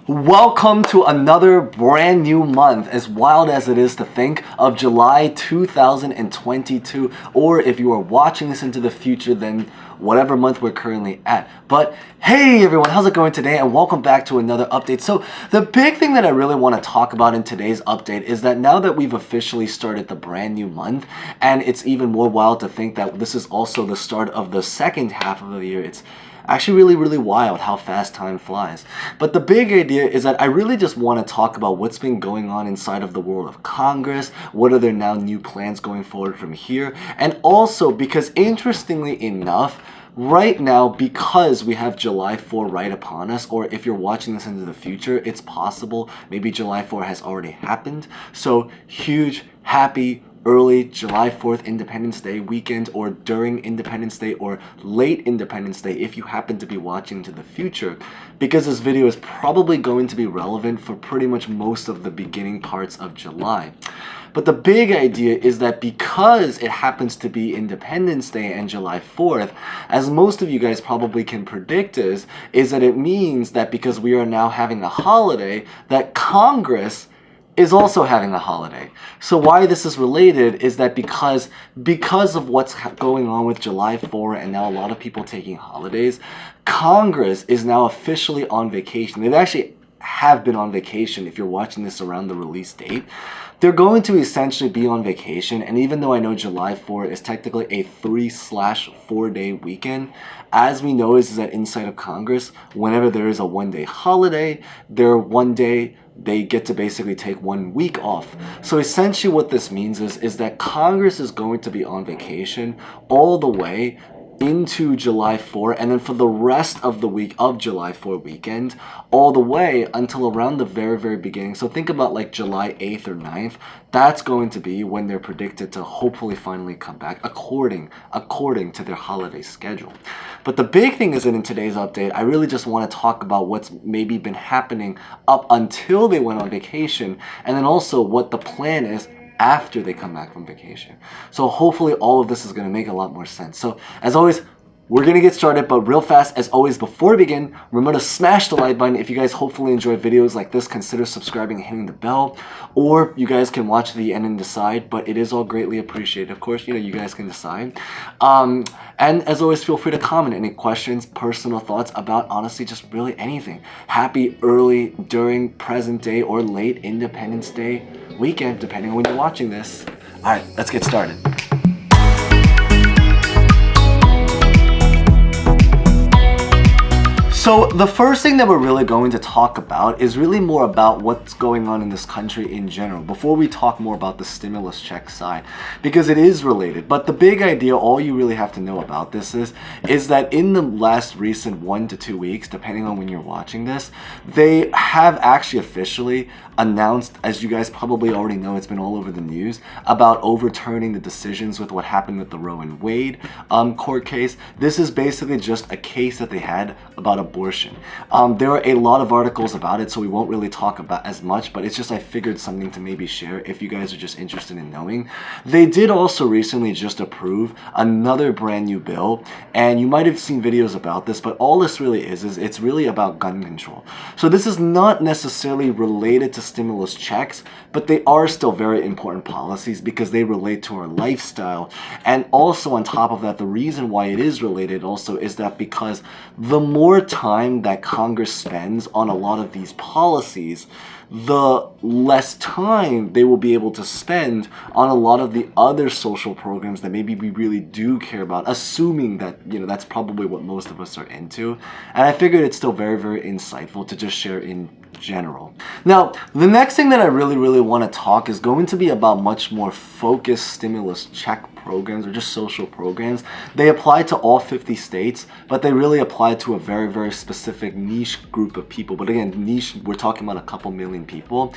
Welcome to another brand new month, as wild as it is to think of July 2022, or if you are watching this into the future, then whatever month we're currently at. But hey everyone, how's it going today? And welcome back to another update. So the big thing that I really want to talk about in today's update is that now that we've officially started the brand new month, and it's even more wild to think that this is also the start of the second half of the year, it's actually really wild how fast time flies. But the big idea is that I really just want to talk about what's been going on inside of the world of Congress, what are their now new plans going forward from here, and also because interestingly enough, right now, because we have July 4 right upon us, or if you're watching this into the future, it's possible maybe July 4 has already happened. So huge, happy, early July 4th Independence Day weekend, or during Independence Day, or late Independence Day if you happen to be watching to the future, because this video is probably going to be relevant for pretty much most of the beginning parts of July. But the big idea is that because it happens to be Independence Day and July 4th, as most of you guys probably can predict is that it means that because we are now having a holiday, that Congress is also having a holiday. So why this is related is that because of what's going on with July 4 and now a lot of people taking holidays, Congress is now officially on vacation. They've actually have been on vacation if you're watching this around the release date. They're going to essentially be on vacation, and even though I know July 4 is technically a 3/4 day weekend, as we know is that inside of Congress, whenever there is a one-day holiday, they get to basically take 1 week off. So essentially what this means is that Congress is going to be on vacation all the way into July 4, and then for the rest of the week of July 4 weekend, all the way until around the very beginning. So think about like July 8th or 9th. That's going to be when they're predicted to hopefully finally come back according to their holiday schedule. But the big thing is that in today's update, I really just want to talk about what's maybe been happening up until they went on vacation, and then also what the plan is after they come back from vacation. So hopefully all of this is going to make a lot more sense. So as always, we're going to get started, but real fast, as always, before we begin, remember to smash the like button. If you guys hopefully enjoy videos like this, consider subscribing and hitting the bell, or you guys can watch to the end and decide, but it is all greatly appreciated. Of course, you guys can decide. And as always, feel free to comment any questions, personal thoughts about, honestly, just really anything. Happy early, during, present day, or late Independence Day weekend, depending on when you're watching this. All right, let's get started. So the first thing that we're really going to talk about is really more about what's going on in this country in general, before we talk more about the stimulus check side, because it is related. But the big idea, all you really have to know about this is that in the last recent 1 to 2 weeks, depending on when you're watching this, they have actually officially announced, as you guys probably already know, it's been all over the news, about overturning the decisions with what happened with the Roe and Wade court case. This is basically just a case that they had about abortion. There are a lot of articles about it, so we won't really talk about as much, but it's just I figured something to maybe share if you guys are just interested in knowing. They did also recently just approve another brand new bill, and you might have seen videos about this, but all this really is it's really about gun control. So this is not necessarily related to stimulus checks, but they are still very important policies because they relate to our lifestyle. And also on top of that, the reason why it is related also is that because the more time that Congress spends on a lot of these policies, the less time they will be able to spend on a lot of the other social programs that maybe we really do care about, assuming that, that's probably what most of us are into. And I figured it's still very insightful to just share in general. Now, the next thing that I really want to talk is going to be about much more focused stimulus check programs, or just social programs. They apply to all 50 states, but they really apply to a very specific niche group of people. But again, niche, we're talking about a couple million people,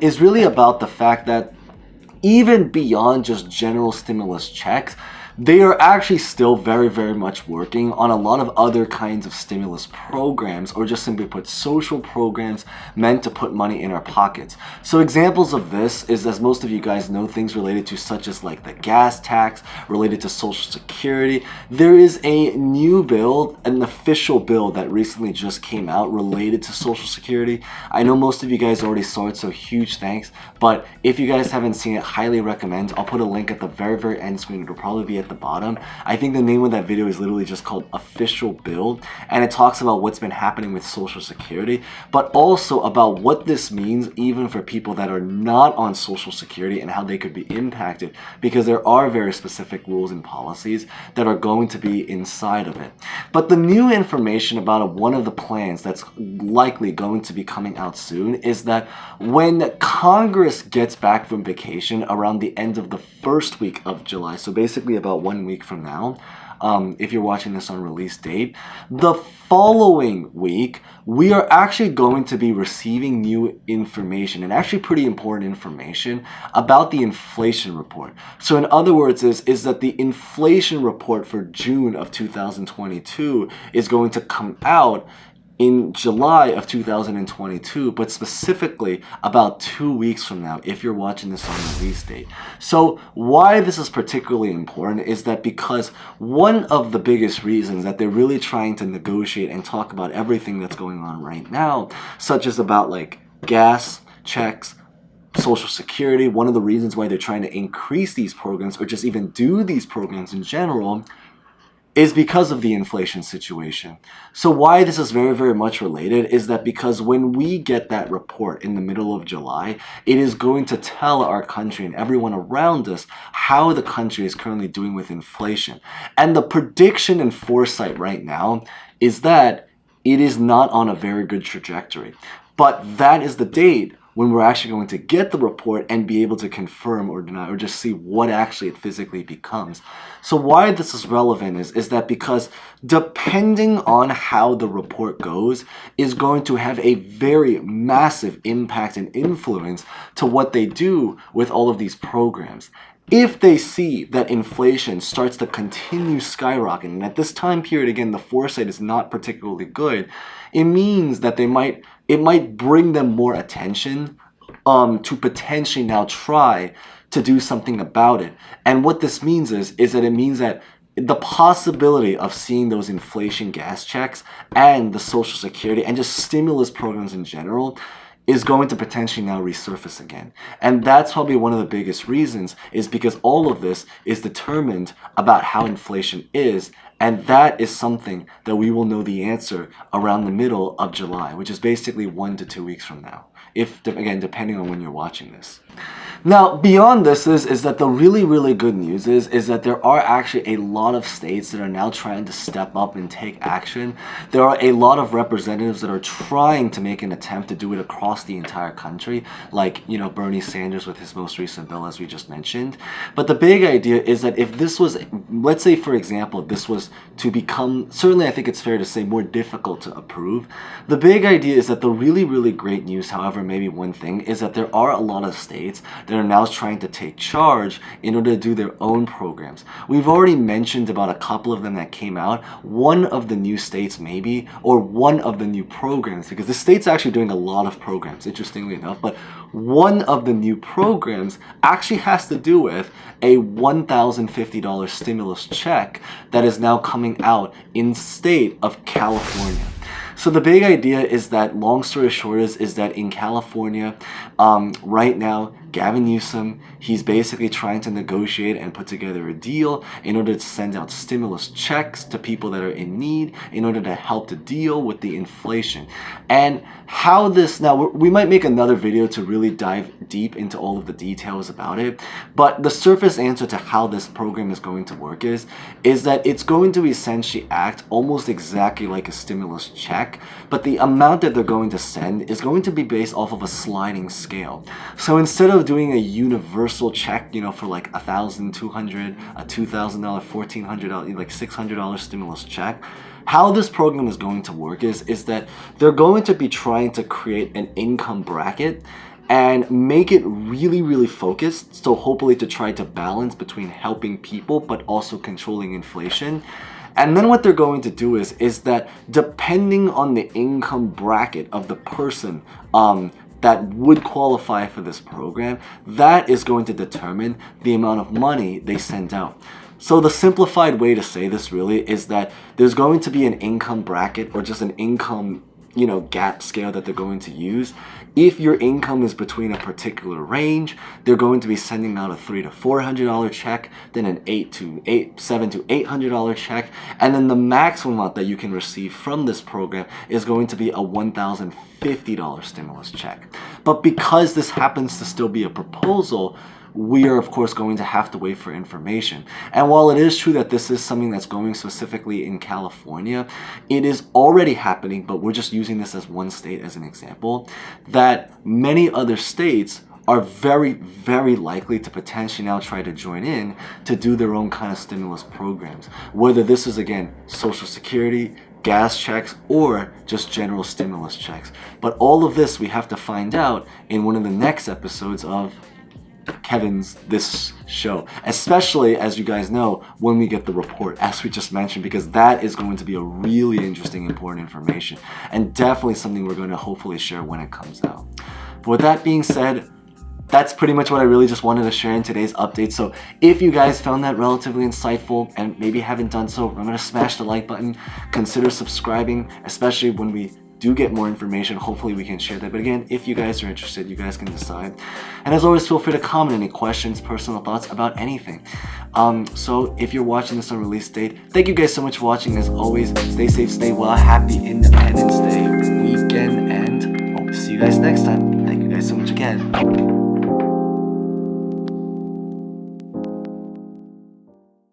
is really about the fact that even beyond just general stimulus checks, they are actually still very, very much working on a lot of other kinds of stimulus programs, or just simply put, social programs meant to put money in our pockets. So examples of this is, as most of you guys know, things related to such as like the gas tax, related to Social Security. There is a new bill, an official bill that recently just came out related to Social Security. I know most of you guys already saw it, so huge thanks. But if you guys haven't seen it, highly recommend. I'll put a link at the very, very end screen. It'll probably be at the bottom. I think the name of that video is literally just called Official Bill, and it talks about what's been happening with Social Security, but also about what this means even for people that are not on Social Security and how they could be impacted, because there are very specific rules and policies that are going to be inside of it. But the new information about one of the plans that's likely going to be coming out soon is that when Congress gets back from vacation around the end of the first week of July, so basically about 1 week from now, if you're watching this on release date, the following week, we are actually going to be receiving new information, and actually pretty important information, about the inflation report. So in other words is that the inflation report for June of 2022 is going to come out in July of 2022, but specifically about 2 weeks from now, if you're watching this on release date. So why this is particularly important is that because one of the biggest reasons that they're really trying to negotiate and talk about everything that's going on right now, such as about like gas, checks, Social Security, one of the reasons why they're trying to increase these programs or just even do these programs in general is because of the inflation situation. So why this is very, very much related is that because when we get that report in the middle of July, it is going to tell our country and everyone around us how the country is currently doing with inflation. And the prediction and foresight right now is that it is not on a very good trajectory. But that is the date when we're actually going to get the report and be able to confirm or deny, or just see what actually it physically becomes. So why this is relevant is that because depending on how the report goes is going to have a very massive impact and influence to what they do with all of these programs. If they see that inflation starts to continue skyrocketing, and at this time period, again, the foresight is not particularly good, it means that it might bring them more attention to potentially now try to do something about it. And what this means is that it means that the possibility of seeing those inflation gas checks and the Social Security and just stimulus programs in general is going to potentially now resurface again. And that's probably one of the biggest reasons, is because all of this is determined about how inflation is, and that is something that we will know the answer around the middle of July, which is basically 1 to 2 weeks from now, again, depending on when you're watching this. Now, beyond this is that the really, really good news is that there are actually a lot of states that are now trying to step up and take action. There are a lot of representatives that are trying to make an attempt to do it across the entire country, like, you know, Bernie Sanders with his most recent bill, as we just mentioned. But the big idea is that if this was, let's say, for example, this was to become, certainly I think it's fair to say, more difficult to approve, the big idea is that the really, really great news, however, maybe one thing, is that there are a lot of states that are now trying to take charge in order to do their own programs. We've already mentioned about a couple of them that came out. One of the new states maybe, or one of the new programs, because the state's actually doing a lot of programs, interestingly enough, but one of the new programs actually has to do with a $1,050 stimulus check that is now coming out in state of California. So the big idea is that, long story short, is that in California, right now, Gavin Newsom, he's basically trying to negotiate and put together a deal in order to send out stimulus checks to people that are in need in order to help to deal with the inflation. And how this, now we might make another video to really dive deep into all of the details about it, but the surface answer to how this program is going to work is that it's going to essentially act almost exactly like a stimulus check, but the amount that they're going to send is going to be based off of a sliding scale. So instead of doing a universal check, you know, for like $1,200, a $2,000, $1,400, like $600 stimulus check, how this program is going to work is that they're going to be trying to create an income bracket, and make it really, really focused. So hopefully to try to balance between helping people but also controlling inflation. And then what they're going to do is that depending on the income bracket of the person that would qualify for this program, that is going to determine the amount of money they send out. So the simplified way to say this really is that there's going to be an income bracket or just an income gap scale that they're going to use. If your income is between a particular range, they're going to be sending out a $300 to $400 check, then an $700 to $800 check, and then the maximum amount that you can receive from this program is going to be a $1,050 stimulus check. But because this happens to still be a proposal, we are of course going to have to wait for information. And while it is true that this is something that's going specifically in California, it is already happening, but we're just using this as one state as an example, that many other states are very, very likely to potentially now try to join in to do their own kind of stimulus programs. Whether this is, again, Social Security, gas checks, or just general stimulus checks. But all of this we have to find out in one of the next episodes of this show, especially, as you guys know, when we get the report, as we just mentioned, because that is going to be a really interesting, important information, and definitely something we're going to hopefully share when it comes out. But with that being said, that's pretty much what I really just wanted to share in today's update. So if you guys found that relatively insightful and maybe haven't done so, remember to smash the like button, consider subscribing, especially when we do get more information. Hopefully we can share that. But again, if you guys are interested, you guys can decide. And as always, feel free to comment any questions, personal thoughts about anything. So if you're watching this on release date, thank you guys so much for watching. As always, stay safe, stay well, happy Independence Day weekend, and hope to see you guys next time.